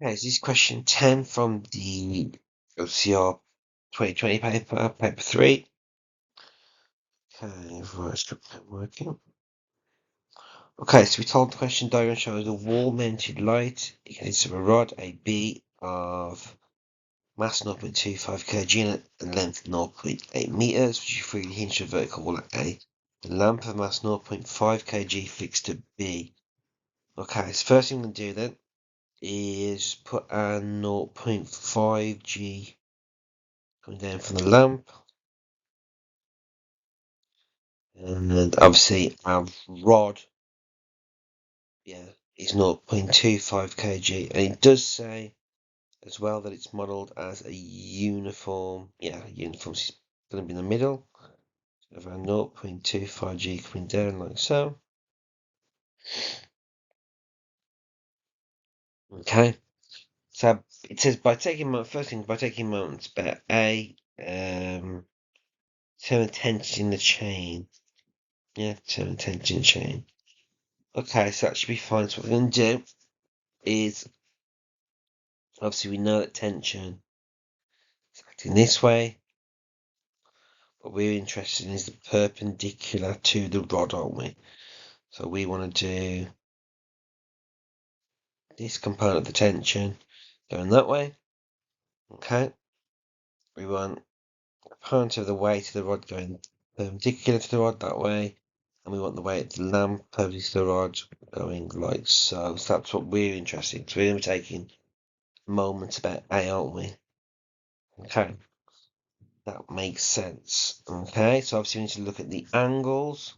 Okay, so this is question 10 from the OCR 2020 paper 3. Okay, right, working. Okay, so we told the question diagram shows a wall-mounted light. It consists of a rod, a B of mass 0.25 kg and length 0.8 meters, which is freely hinged to a vertical wall at A. The lamp of mass 0.5 kg fixed at B. Okay, so first thing I'm going to do then is put a 0.5 G coming down from the lamp, and obviously our rod, is 0.25 kg, and it does say as well that it's modelled as a uniform. Uniform is going to be in the middle. So we have our 0.25 G coming down like so. Okay, so it says by taking moments about A, turn attention in the chain. Yeah, turn attention in the chain. Okay, so that should be fine. So what we're going to do is, obviously we know that tension is acting this way. What we're interested in is the perpendicular to the rod, aren't we? So we want to do this component of the tension going that way. Okay. We want the component of the weight of the rod going perpendicular to the rod that way. And we want the weight of the lamp perpendicular to the rod going like so. So that's what we're interested in. So we're going to be taking moments about A, aren't we? Okay. That makes sense. Okay, so obviously we need to look at the angles.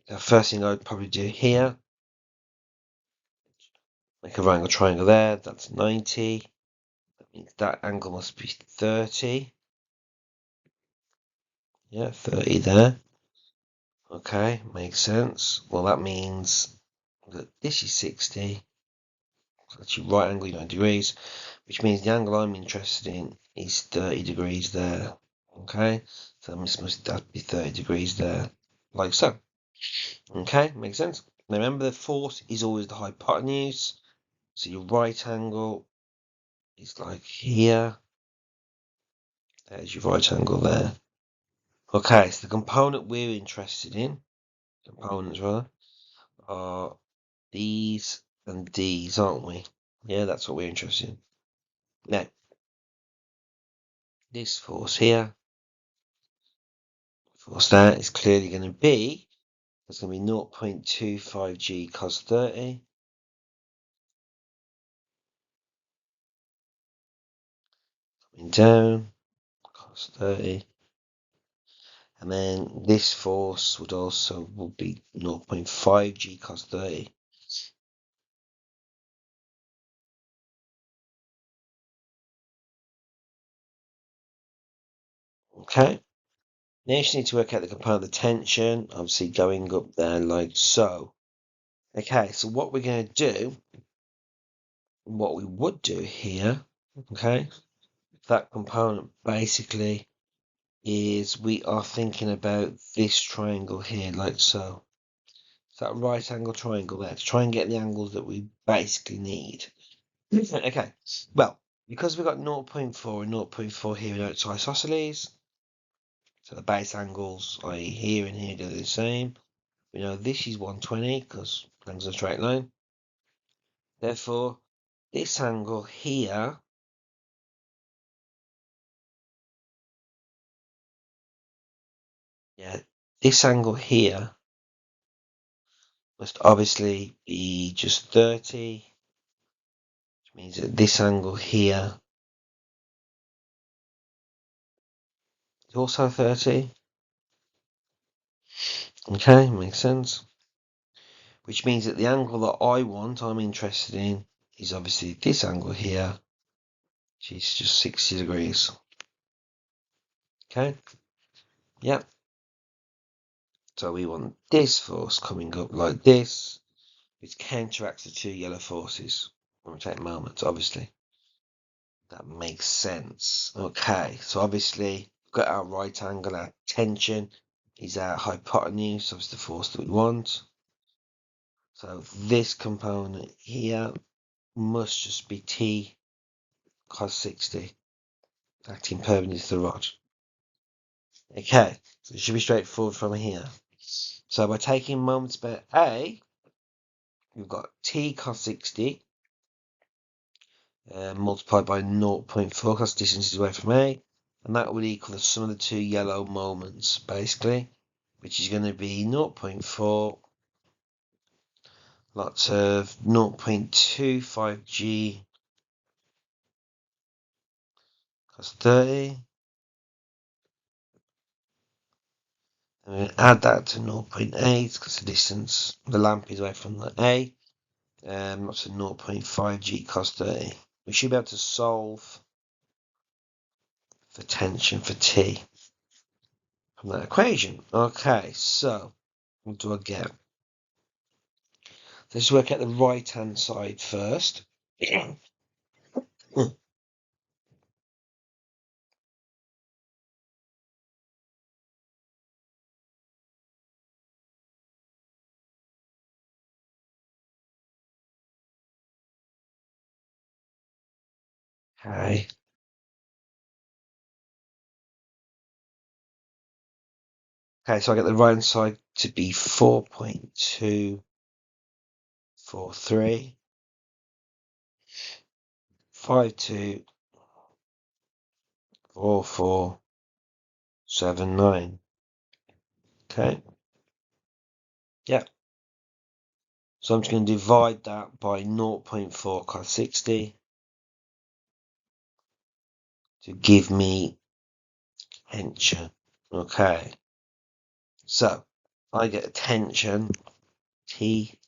The first thing I'd probably do here, make a right angle triangle there, that's 90. That means that angle must be 30. Yeah, 30 there. Okay, makes sense. Well, that means that this is 60. So that's your right angle, 90 degrees, which means the angle I'm interested in is 30 degrees there. Okay, so that be 30 degrees there, like so. Okay, makes sense. Now remember, the force is always the hypotenuse. So your right angle is like here. There's your right angle there. Okay, so the component we're interested in, components rather, are these and these, aren't we? Yeah, that's what we're interested in. Now, this force here, force there is clearly going to be, it's going to be 0.25 G cos 30. Coming down, cos 30. And then this force would be 0.5 G cos 30. Okay. Now you just need to work out the component of the tension, obviously going up there like so. Okay, so what we're going to do, what we would do here, okay, that component basically is we are thinking about this triangle here like so. That right angle triangle there, to try and get the angles that we basically need. Okay, well, because we've got 0.4 and 0.4 here in isosceles, so the base angles, i.e. here and here, do the same. We know this is 120 because angles are a straight line. Therefore, this angle here this angle here must obviously be just 30, which means that this angle here is also 30. Okay, makes sense. Which means that the angle that I'm interested in, is obviously this angle here, which is just 60 degrees. Okay, yep. So we want this force coming up like this, which counteracts the two yellow forces when we take moments, obviously. That makes sense. Okay, so obviously we've got our right angle, our tension is our hypotenuse, obviously the force that we want. So this component here must just be T cos 60 acting perpendicular to the rod. Okay, so it should be straightforward from here. So by taking moments about A, we've got T cos 60 multiplied by 0.4 because distance is away from A, and that would equal the sum of the two yellow moments, basically, which is going to be 0.4 lots of 0.25 G cos 30. And we're going to add that to 0.8 because the distance, the lamp is away from the A. Lots of 0.5 G cos 30. We should be able to solve for tension for T from that equation. Okay, so what do I get? Let's work out the right hand side first. Okay. Okay, so I get the right hand side to be 4.243, 524479. Okay. Yeah. So I'm just going to divide that by 0.4 cos 60 to give me tension. Okay. So I get a tension T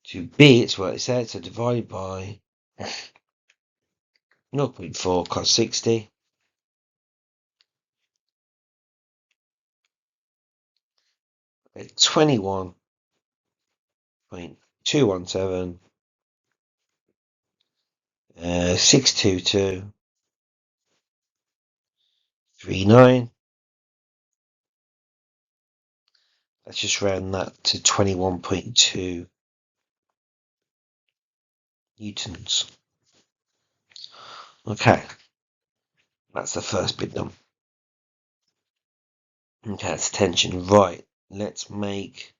to B, it's what it said, so divided by 0.4 cos 60 at 21.217 62239. Let's just round that to 21.2 newtons. Okay, that's the first bit done. Okay, that's tension. Right, let's make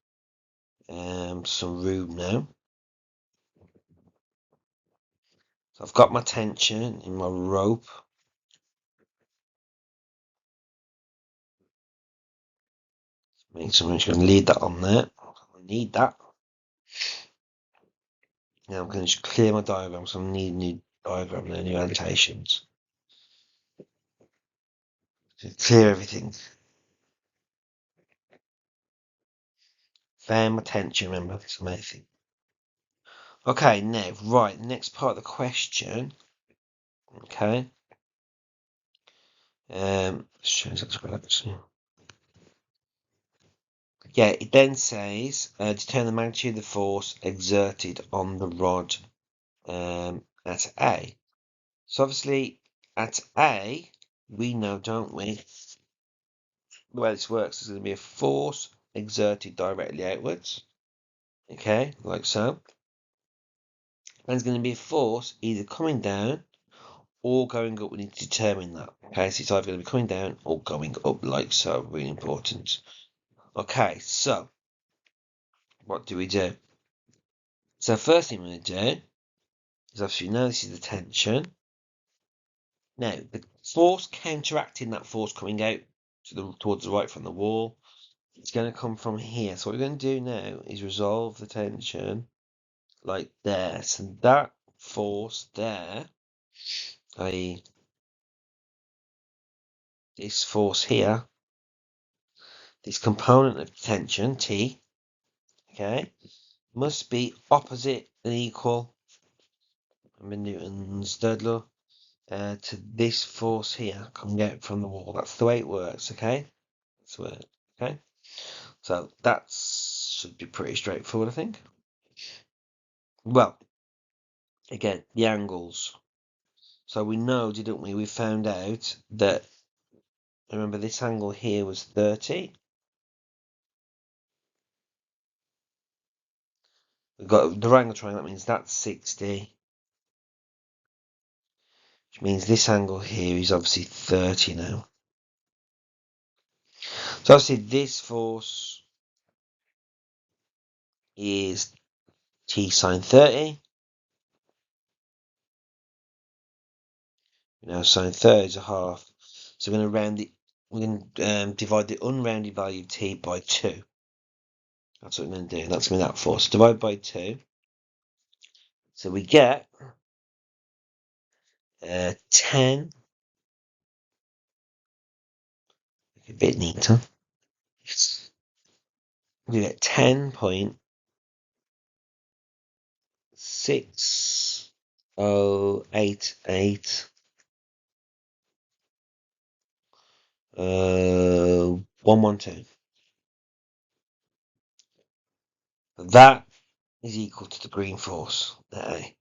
some room now. So I've got my tension in my rope. I'm just going to leave that on there. I need that. Now I'm going to just clear my diagram, so I need a new diagram and new annotations. To clear everything. Found my tension, remember, it's amazing. Okay, now, right, next part of the question. Okay. Let's change that to actually. Yeah, it then says determine the magnitude of the force exerted on the rod at A. So obviously at A, we know, don't we, the way this works is going to be a force exerted directly outwards. Okay, like so. And there's going to be a force either coming down or going up. We need to determine that. Okay, so it's either going to be coming down or going up, like so. Really important. Okay, so what do we do? So first thing we're going to do is obviously now this is the tension. Now the force counteracting that force coming out towards the right from the wall, it's going to come from here. So what we're going to do now is resolve the tension like there. So that force there, i.e. this force here, this component of tension, T, okay, must be opposite and equal, remember Newton's third law, to this force here coming out from the wall. That's the way it works, okay? That's the way, okay? So that should be pretty straightforward, I think. Well, again, the angles. So we know, didn't we? We found out that, remember this angle here was 30. we've got the right angle triangle, that means that's 60. Which means this angle here is obviously 30 now. So obviously this force is T sine 30. Now sine 30 is a half. So we're going to round it. We're going to divide the unrounded value of T by 2. That's what we're going to do. That's going to be that force. Divide by 2. So we get 10. A bit neater. We get 10.6088 112. That is equal to the green force, A.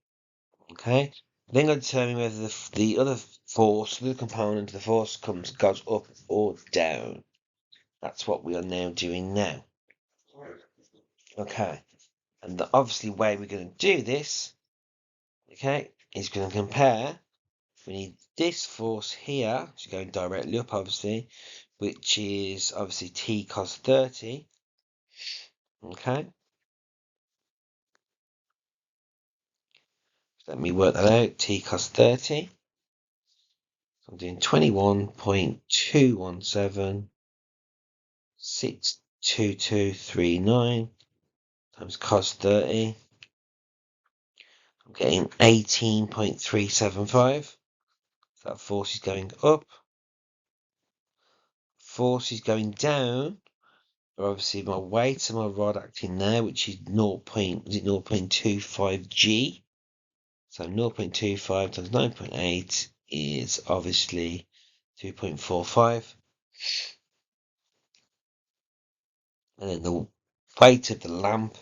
Okay. Then going to determine whether the other force, the component of the force goes up or down. That's what we are now doing now. Okay. And the obviously way we're going to do this, okay, is going to compare. We need this force here, which is going directly up, obviously, which is obviously T cos 30. Okay. So let me work that out. T cos 30. So I'm doing 21.217 62239 times cos 30. I'm getting 18.375. So that force is going up. Force is going down. Obviously, my weight and my rod acting there, which is 0.25 G. So 0.25 times 9.8 is obviously 2.45. And then the weight of the lamp,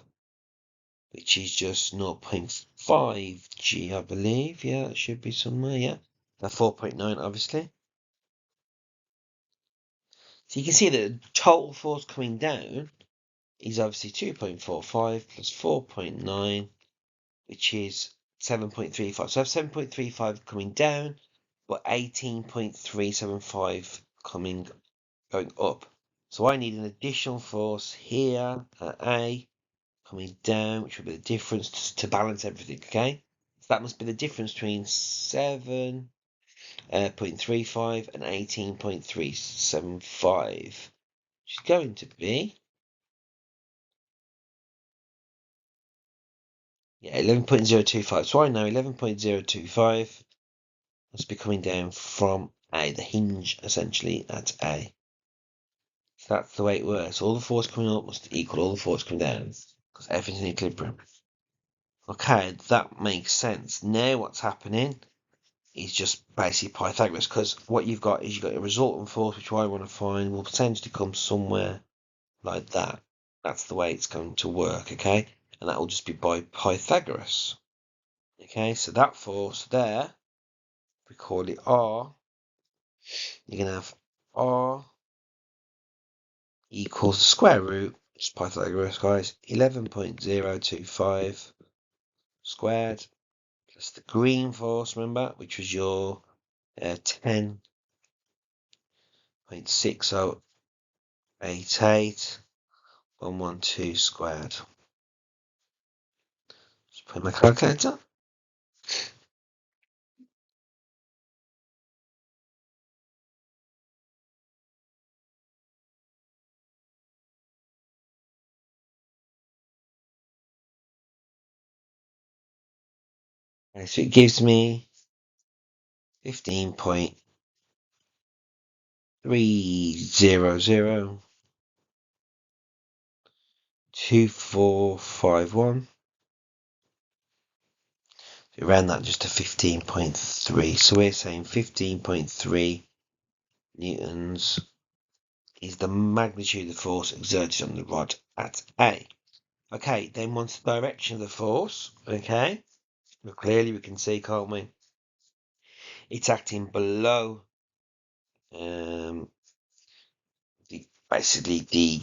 which is just 0.5 G, I believe. Yeah, it should be somewhere, yeah. That's 4.9, obviously. So you can see that the total force coming down is obviously 2.45 plus 4.9, which is 7.35. So I have 7.35 coming down, but 18.375 going up. So I need an additional force here at A coming down, which will be the difference to balance everything, okay? So that must be the difference between 7.35 and 18.375, which is going to be, yeah, 11.025. So I know 11.025 must be coming down from A, the hinge essentially at A. So that's the way it works. All the force coming up must equal all the force coming down, because everything's in equilibrium. Okay, that makes sense. Now what's happening is just basically Pythagoras, because what you've got is you've got a resultant force, which I want to find will potentially come somewhere like that. That's the way it's going to work, okay? And that will just be by Pythagoras. Okay, so that force there, we call it R. You're going to have R equals the square root, which is Pythagoras, guys, 11.025 squared plus the green force, remember, which was your 10.6088 112 squared. Just put my calculator. Okay, so it gives me 15.3002451. We ran that just to 15.3. So we're saying 15.3 newtons is the magnitude of the force exerted on the rod at A. Okay, then once the direction of the force, okay, well, clearly we can see, can't we? It's acting below basically the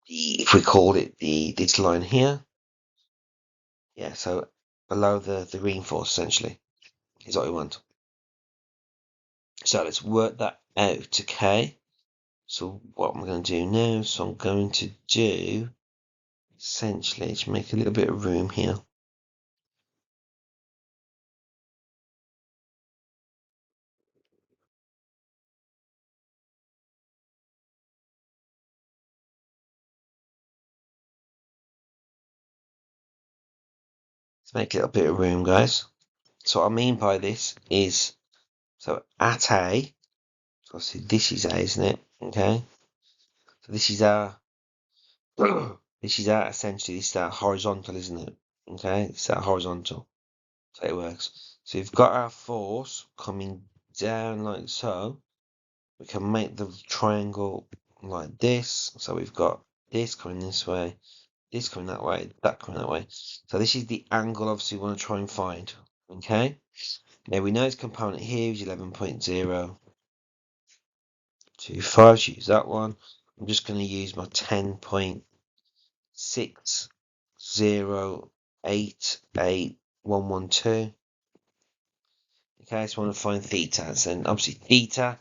if we call it this line here, yeah, so below the reinforce essentially is what we want. So let's work that out, okay? So what I'm going to do now, so I'm going to do essentially to make a little bit of room here. Let's make a little bit of room, guys. So what I mean by this is, so at A, so obviously this is A, isn't it? Okay. So this is our, this is our, essentially, this is our horizontal, isn't it? Okay, it's our horizontal. So it works. So we've got our force coming down like so. We can make the triangle like this. So we've got this coming this way, this coming that way, that coming that way. So this is the angle obviously we want to try and find. Okay. Now we know its component here is 11.025. Use that one. I'm just going to use my 10.60888112. Okay, so I want to find theta. So obviously theta,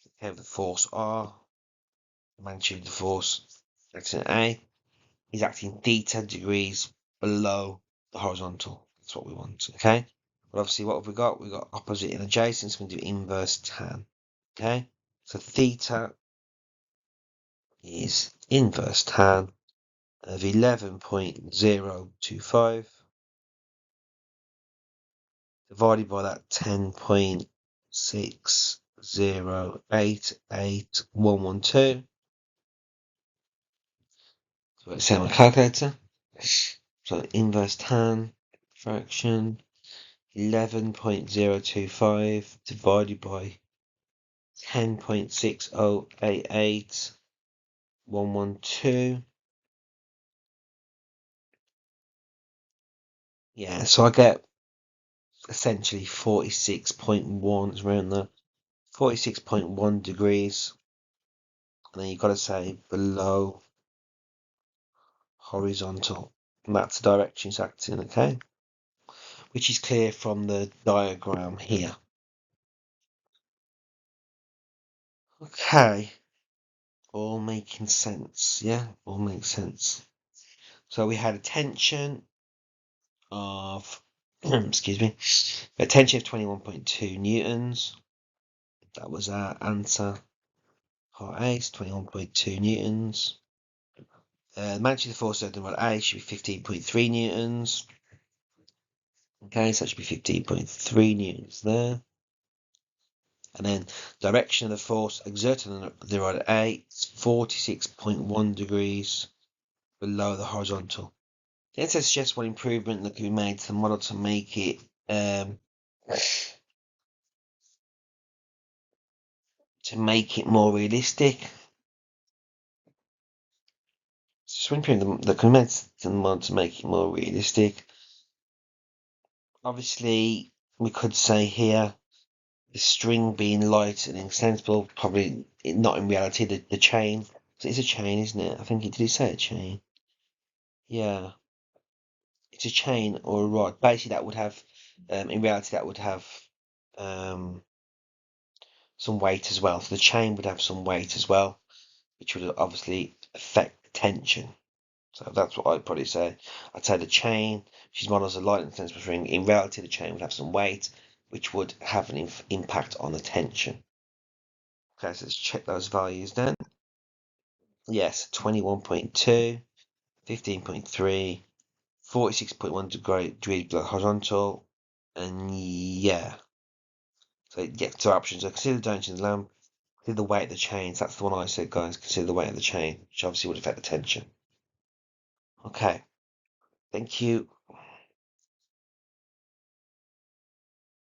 we have the force R, the magnitude of the force acting at A, is acting theta degrees below the horizontal. That's what we want. Okay. But obviously, what have we got? We've got opposite and adjacent. So we're going to do inverse tan. Okay. So theta is inverse tan of 11.025 divided by that 10.60888112. So let's say my calculator. So inverse tan fraction 11.025 divided by 10.6088112. Yeah, so I get essentially 46.1, it's around there, 46.1 degrees. And then you've got to say below horizontal. And that's the direction it's acting, okay? Which is clear from the diagram here. Okay. All making sense, yeah? All makes sense. So we had a tension of, excuse me, a tension of 21.2 newtons. That was our answer. Part A is 21.2 newtons. The magnitude of the force acting on A should be 15.3 newtons. Okay, so that should be 15.3 newtons there. And then direction of the force exerted on the rod at A is 46.1 degrees below the horizontal. The answer suggests what improvement that can be made to the model to make it more realistic. So when improving the can be made to the model to make it more realistic. Obviously, we could say here the string being light and extensible, probably not in reality the chain. So it's a chain, isn't it? I think did he say a chain? Yeah. It's a chain or a rod. Basically, that would have, in reality, that would have some weight as well. So the chain would have some weight as well, which would obviously affect the tension. So that's what I'd probably say. I'd say the chain, which is modeled as a light and sensible string, in reality, the chain would have some weight, which would have an impact on the tension. Okay, so let's check those values then. Yes, 21.2, 15.3, 46.1 degrees below horizontal, and yeah. So yeah, two options. So consider the dimension of the lamp, consider the weight of the chains. That's the one I said, guys. Consider the weight of the chain, which obviously would affect the tension. Okay. Thank you.